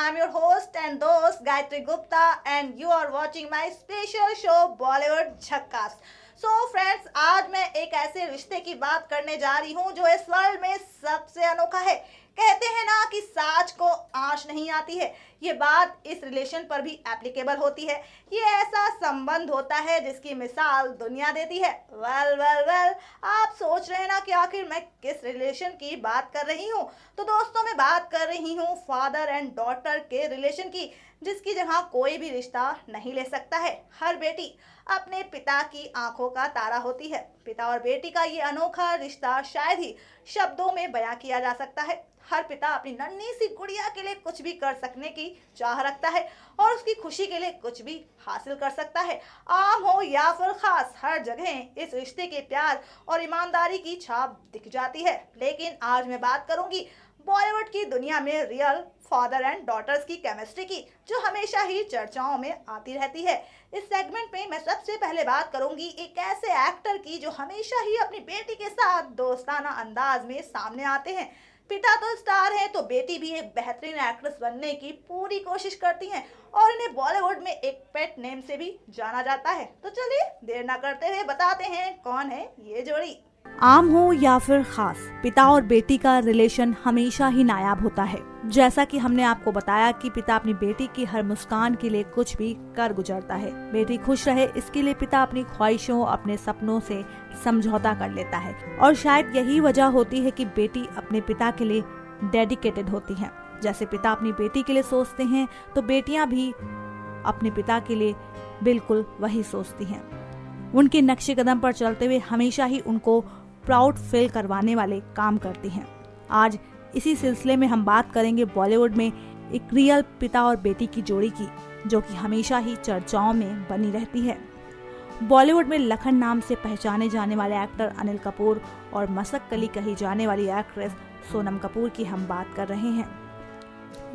I'm your host and host Gayatri Gupta and you are watching my special show Bollywood झक्कास। Friends, आज मैं एक ऐसे रिश्ते की बात करने जा रही हूँ जो इस वर्ल्ड में सबसे अनोखा है। कहते हैं ना कि साज को आंच नहीं आती है, ये बात इस रिलेशन पर भी एप्लीकेबल होती है। ये ऐसा संबंध होता है जिसकी मिसाल दुनिया देती है। वेल, आप सोच रहे हैं ना कि आखिर मैं किस रिलेशन की बात कर रही हूँ। तो दोस्तों, मैं बात कर रही हूँ फादर एंड डॉटर के रिलेशन की, जिसकी जगह कोई भी रिश्ता नहीं ले सकता है। हर बेटी अपने पिता की आंखों का तारा होती है। पिता और बेटी का ये अनोखा रिश्ता शायद ही शब्दों में बयां किया जा सकता है। हर पिता अपनी नन्ही सी गुड़िया के लिए कुछ भी कर सकने की चाह रखता है और उसकी खुशी के लिए कुछ भी हासिल कर सकता है। आम हो या फिर खास, हर जगह इस रिश्ते के प्यार और ईमानदारी की छाप दिख जाती है। लेकिन आज मैं बात करूंगी बॉलीवुड की दुनिया में रियल फादर एंड डॉटर्स की केमिस्ट्री की, जो हमेशा ही चर्चाओं में आती रहती है। इस सेगमेंट में मैं सबसे पहले बात करूंगी एक ऐसे एक्टर की जो हमेशा ही अपनी बेटी के साथ दोस्ताना अंदाज में सामने आते हैं। पिता तो स्टार है तो बेटी भी एक बेहतरीन एक्ट्रेस बनने की पूरी कोशिश करती हैं और इन्हें बॉलीवुड में एक पेट नेम से भी जाना जाता है। तो चलिए देर ना करते हुए बताते हैं कौन है ये जोड़ी। आम हो या फिर खास, पिता और बेटी का रिलेशन हमेशा ही नायाब होता है। जैसा कि हमने आपको बताया कि पिता अपनी बेटी की हर मुस्कान के लिए कुछ भी कर गुजरता है। बेटी खुश रहे इसके लिए पिता अपनी ख्वाहिशों, अपने सपनों से समझौता कर लेता है और शायद यही वजह होती है कि बेटी अपने पिता के लिए डेडिकेटेड होती है। जैसे पिता अपनी बेटी के लिए सोचते हैं तो बेटियां भी अपने पिता के लिए बिल्कुल वही सोचती हैं। उनके नक्शे कदम पर चलते हुए हमेशा ही उनको प्राउड फील करवाने वाले काम करती हैं। आज इसी सिलसिले में हम बात करेंगे बॉलीवुड में एक रियल पिता और बेटी की जोड़ी की, जो कि हमेशा ही चर्चाओं में बनी रहती है। बॉलीवुड में लखन नाम से पहचाने जाने वाले एक्टर अनिल कपूर और मसक कली कही जाने वाली एक्ट्रेस सोनम कपूर की हम बात कर रहे हैं।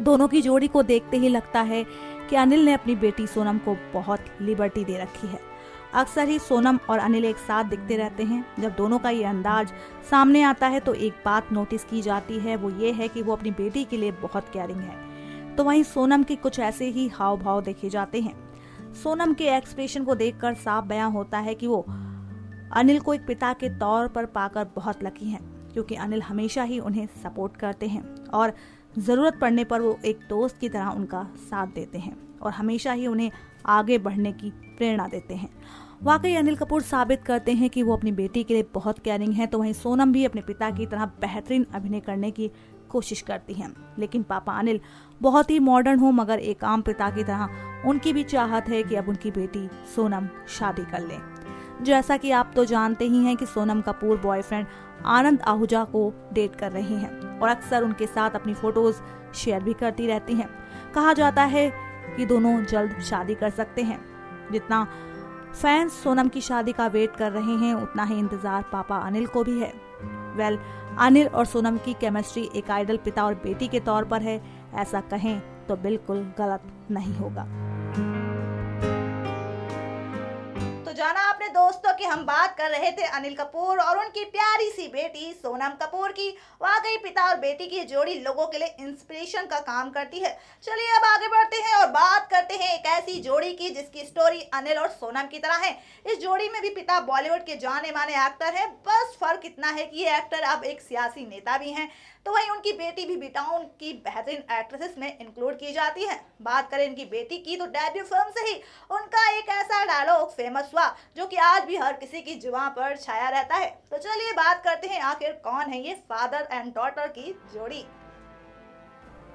दोनों की जोड़ी को देखते ही लगता है कि अनिल ने अपनी बेटी सोनम को बहुत लिबर्टी दे रखी है। अक्सर ही सोनम और अनिल एक साथ दिखते रहते हैं। जब दोनों का ये अंदाज सामने आता है तो एक बात नोटिस की जाती है, वो ये है कि वो अपनी बेटी के लिए बहुत केयरिंग है। तो वहीं सोनम के कुछ ऐसे ही हाव भाव देखे जाते हैं। सोनम के एक्सप्रेशन को देखकर साफ बयां होता है कि वो अनिल को एक पिता के तौर पर पाकर बहुत लकी हैं, क्योंकि अनिल हमेशा ही उन्हें सपोर्ट करते हैं और जरूरत पड़ने पर वो एक दोस्त की तरह उनका साथ देते हैं और हमेशा ही उन्हें आगे बढ़ने की प्रेरणा देते हैं। वाकई अनिल कपूर साबित करते हैं कि वो अपनी बेटी के लिए बहुत केयरिंग है। तो वहीं सोनम भी अपने पिता की तरह बेहतरीन अभिनय करने की कोशिश करती हैं। लेकिन पापा अनिल बहुत ही मॉडर्न हो, मगर एक आम पिता की तरह उनकी भी चाहत है कि अब उनकी बेटी सोनम शादी कर ले। जैसा कि आप तो जानते ही हैं कि सोनम कपूर बॉयफ्रेंड आनंद आहूजा को डेट कर रही हैं और अक्सर उनके साथ अपनी फोटोज शेयर भी करती रहती हैं। कहा जाता है कि दोनों जल्द शादी कर सकते हैं। जितना फैंस सोनम की शादी का वेट कर रहे हैं, उतना ही इंतजार पापा अनिल को भी है। अनिल और सोनम की केमिस्ट्री एक आइडल पिता और बेटी के तौर पर है, ऐसा कहें तो बिल्कुल गलत नहीं होगा। तो जाना आपने दोस्तों कि हम बात कर रहे थे अनिल कपूर और उनकी प्यारी सी बेटी सोनम कपूर की। वाकई पिता और बेटी की जोड़ी लोगों के लिए इंस्पिरेशन का काम करती है। चलिए अब आगे बढ़ते हैं और बात करते हैं एक ऐसी जोड़ी की जिसकी स्टोरी अनिल और सोनम की तरह है। इस जोड़ी में भी पिता बॉलीवुड के जाने माने एक्टर हैं, बस फर्क इतना है कि ये एक्टर अब एक सियासी नेता भी हैं। तो वहीं उनकी बेटी भी बिटाउन की बेहतरीन एक्ट्रेसेस में इंक्लूड की जाती है। बात करें इनकी बेटी की तो डेब्यू फिल्म से ही उनका एक ऐसा डायलॉग फेमस हुआ जो कि आज भी हर किसी की जुबान पर छाया रहता है। तो चलिए बात करते हैं आखिर कौन है ये फादर एंड डॉटर की जोड़ी।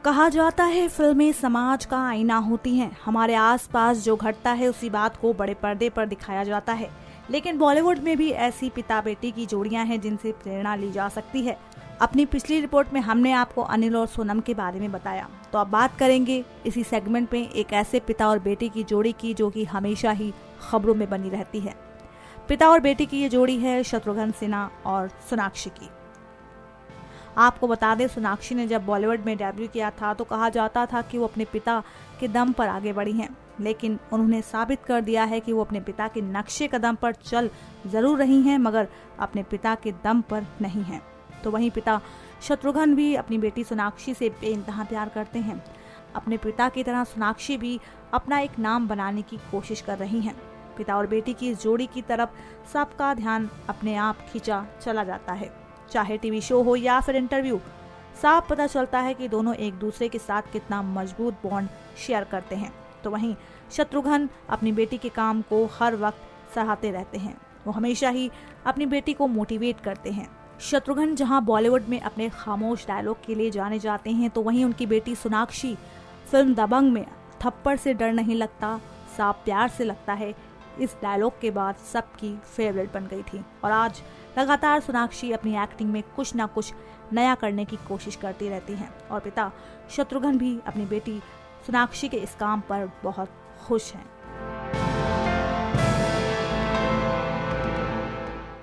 कहा जाता है फिल्में समाज का आईना होती हैं। हमारे आसपास जो घटता है उसी बात को बड़े पर्दे पर दिखाया जाता है। लेकिन बॉलीवुड में भी ऐसी पिता बेटी की जोड़ियां हैं जिनसे प्रेरणा ली जा सकती है। अपनी पिछली रिपोर्ट में हमने आपको अनिल और सोनम के बारे में बताया, तो अब बात करेंगे इसी सेगमेंट में एक ऐसे पिता और बेटी की जोड़ी की जो कि हमेशा ही खबरों में बनी रहती है। पिता और बेटी की ये जोड़ी है शत्रुघ्न सिन्हा और सोनाक्षी की। आपको बता दें, सोनाक्षी ने जब बॉलीवुड में डेब्यू किया था तो कहा जाता था कि वो अपने पिता के दम पर आगे बढ़ी हैं, लेकिन उन्होंने साबित कर दिया है कि वो अपने पिता के नक्शे कदम पर चल जरूर रही हैं, मगर अपने पिता के दम पर नहीं हैं। तो वहीं पिता शत्रुघ्न भी अपनी बेटी सोनाक्षी से बेइंतहा प्यार करते हैं। अपने पिता की तरह सोनाक्षी भी अपना एक नाम बनाने की कोशिश कर रही हैं। पिता और बेटी की इस जोड़ी की तरफ सबका ध्यान अपने आप खींचा चला जाता है। चाहे टीवी शो हो या फिर इंटरव्यू, साफ पता चलता है कि दोनों एक दूसरे के साथ कितना मजबूत बॉन्ड शेयर करते हैं। तो वहीं शत्रुघ्न अपनी बेटी के काम को हर वक्त सराहते रहते हैं। वो हमेशा ही अपनी बेटी को मोटिवेट करते हैं। शत्रुघ्न जहां बॉलीवुड में अपने खामोश डायलॉग के लिए जाने जाते हैं, तो वहीं उनकी बेटी सोनाक्षी फिल्म दबंग में थप्पड़ से डर नहीं लगता, साफ प्यार से लगता है, इस डायलॉग के बाद सबकी फेवरेट बन गई थी। और आज लगातार सोनाक्षी अपनी एक्टिंग में कुछ ना कुछ नया करने की कोशिश करती रहती हैं और पिता शत्रुघ्न भी अपनी बेटी सोनाक्षी के इस काम पर बहुत खुश हैं।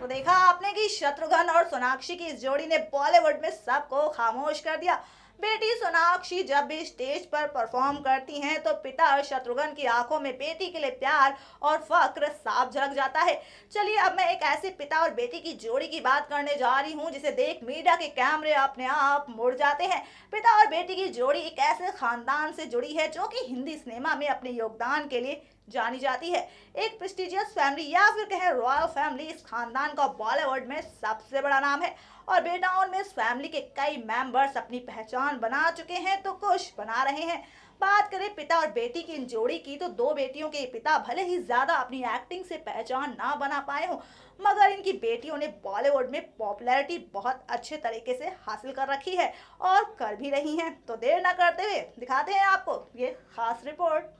तो देखा आपने कि शत्रुघ्न और सोनाक्षी की इस जोड़ी ने बॉलीवुड में सबको खामोश कर दिया। बेटी सोनाक्षी जब भी स्टेज पर परफॉर्म करती हैं तो पिता शत्रुघ्न की आंखों में बेटी के लिए प्यार और फक्र साफ झलक जाता है। चलिए अब मैं एक ऐसे पिता और बेटी की जोड़ी की बात करने जा रही हूं जिसे देख मीडिया के कैमरे अपने आप मुड़ जाते हैं। पिता और बेटी की जोड़ी एक ऐसे खानदान से जुड़ी है जो कि हिंदी सिनेमा में अपने योगदान के लिए जानी जाती है। एक प्रेस्टिजियस फैमिली या फिर कहें रॉयल फैमिली, इस खानदान का बॉलीवुड में सबसे बड़ा नाम है और बेटाओं में इस फैमिली के कई मेंबर्स अपनी पहचान बना चुके हैं तो कुछ बना रहे हैं। बात करें पिता और बेटी की इन जोड़ी की, तो दो बेटियों के पिता भले ही ज्यादा अपनी एक्टिंग से पहचान ना बना पाए हों, मगर इनकी बेटियों ने बॉलीवुड में पॉपुलैरिटी बहुत अच्छे तरीके से हासिल कर रखी है और कर भी रही हैं। तो देर ना करते हुए दिखाते हैं आपको ये खास रिपोर्ट।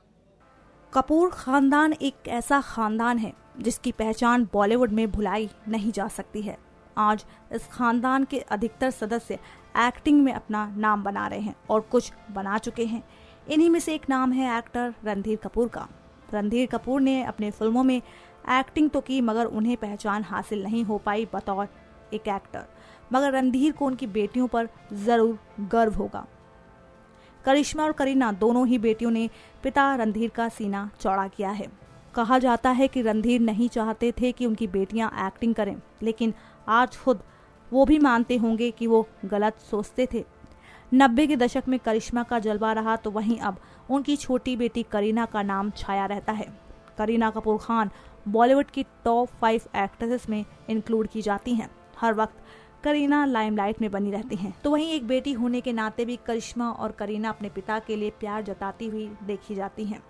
कपूर खानदान एक ऐसा खानदान है जिसकी पहचान बॉलीवुड में भुलाई नहीं जा सकती है। आज इस खानदान के अधिकतर सदस्य एक्टिंग में अपना नाम बना रहे हैं और कुछ बना चुके हैं। इन्हीं में से एक नाम है एक्टर रणधीर कपूर का। रणधीर कपूर ने अपने फिल्मों में एक्टिंग तो की, मगर उन्हें पहचान हासिल नहीं हो पाई बतौर एक एक्टर। मगर रणधीर को उनकी बेटियों पर जरूर गर्व होगा। करिश्मा और करीना दोनों ही बेटियों ने पिता रणधीर का सीना चौड़ा किया है। कहा जाता है कि रणधीर नहीं चाहते थे कि उनकी बेटियां एक्टिंग करें, लेकिन आज खुद वो भी मानते होंगे कि वो गलत सोचते थे। 90 के दशक में करिश्मा का जलवा रहा, तो वहीं अब उनकी छोटी बेटी करीना का नाम छाया रहता है। करीना कपूर खान बॉलीवुड की टॉप 5 एक्ट्रेसेस में इंक्लूड की जाती हैं। हर वक्त करीना लाइमलाइट में बनी रहती हैं। तो वहीं एक बेटी होने के नाते भी करिश्मा और करीना अपने पिता के लिए प्यार जताती हुई देखी जाती हैं।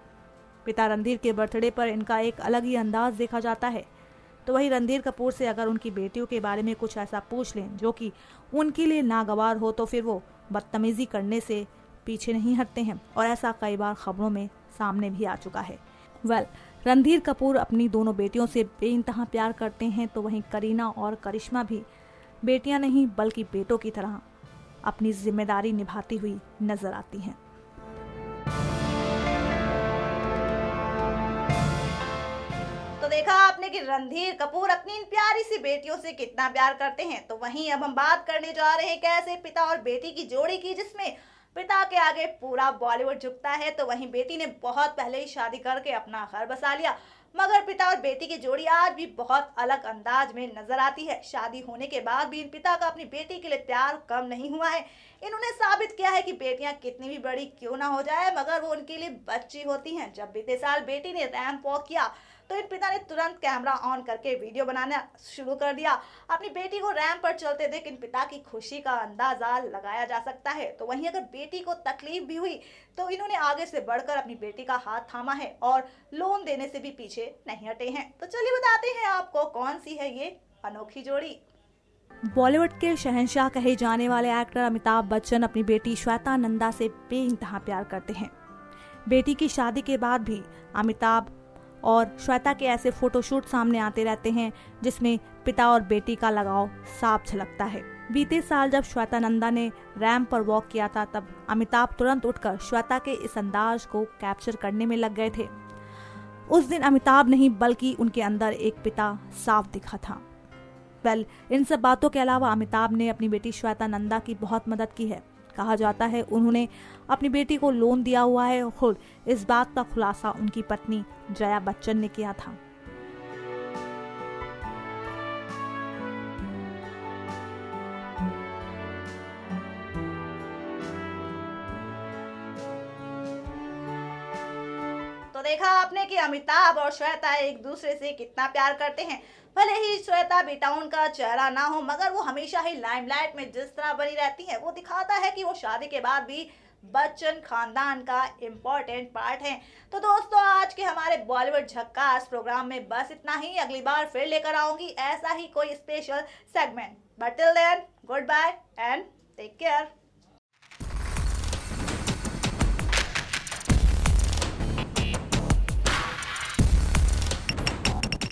पिता रणधीर के बर्थडे पर इनका एक अलग ही अंदाज देखा जाता है। तो वहीं रणधीर कपूर से अगर उनकी बेटियों के बारे में कुछ ऐसा पूछ लें जो कि उनके लिए नागवार हो, तो फिर वो बदतमीजी करने से पीछे नहीं हटते हैं और ऐसा कई बार खबरों में सामने भी आ चुका है। रणधीर कपूर अपनी दोनों बेटियों से बेइंतहा प्यार करते हैं, तो वहीं करीना और करिश्मा भी बेटियां नहीं बल्कि बेटों की तरह अपनी जिम्मेदारी निभाती हुई नजर आती हैं। तो देखा आपने कि रणधीर कपूर अपनी इन प्यारी सी बेटियों से कितना प्यार करते हैं। तो वहीं अब हम बात करने जा रहे हैं एक ऐसे पिता और बेटी की जोड़ी की जिसमें पिता के आगे पूरा बॉलीवुड झुकता है। तो वहीं बेटी ने बहुत पहले ही शादी करके अपना घर बसा लिया, मगर पिता और बेटी की जोड़ी आज भी बहुत अलग अंदाज में नजर आती है। शादी होने के बाद भी इन पिता का अपनी बेटी के लिए प्यार कम नहीं हुआ है। इन्होंने साबित किया है कि बेटियां कितनी भी बड़ी क्यों ना हो जाए, मगर वो उनके लिए बच्ची होती हैं। जब बीते साल बेटी ने रैंप वॉक किया तो इन पिता ने तुरंत कैमरा ऑन करके वीडियो बनाना शुरू कर दिया। अपनी बेटी को रैंप पर चलते देख इन पिता की खुशी का अंदाजा लगाया जा सकता है। तो वहीं अगर बेटी को तकलीफ भी हुई तो इन्होंने आगे से बढ़कर अपनी बेटी का हाथ थामा है और लोन देने से भी पीछे नहीं हटे हैं। तो चलिए बताते हैं आपको कौन सी है ये अनोखी जोड़ी। बॉलीवुड के शहंशाह कहे जाने वाले एक्टर अमिताभ बच्चन अपनी बेटी श्वेता नंदा से बेइंतहा प्यार करते हैं। बेटी की शादी के बाद भी अमिताभ और श्वेता के ऐसे फोटोशूट सामने आते रहते हैं जिसमें पिता और बेटी का लगाव साफ झलकता है। बीते साल जब श्वेता नंदा ने रैंप पर वॉक किया था, तब अमिताभ तुरंत उठकर श्वेता के इस अंदाज को कैप्चर करने में लग गए थे। उस दिन अमिताभ नहीं बल्कि उनके अंदर एक पिता साफ दिखा था। इन सब बातों के अलावा अमिताभ ने अपनी बेटी श्वेता नंदा की बहुत मदद की है। कहा जाता है उन्होंने अपनी बेटी को लोन दिया हुआ है और खुद इस बात का खुलासा उनकी पत्नी जया बच्चन ने किया था। कि अमिताभ और श्वेता एक दूसरे से कितना प्यार करते हैं। भले ही श्वेता बेटाउन का चेहरा ना हो, मगर वो हमेशा ही लाइमलाइट में जिस तरह बनी रहती है, वो दिखाता है कि वो शादी के बाद भी बच्चन खानदान का इम्पोर्टेंट पार्ट है। तो दोस्तों, आज के हमारे बॉलीवुड झक्कास प्रोग्राम में बस इतना ही। अगली बार फिर लेकर आऊंगी ऐसा ही कोई special segment. But till then, goodbye and take care.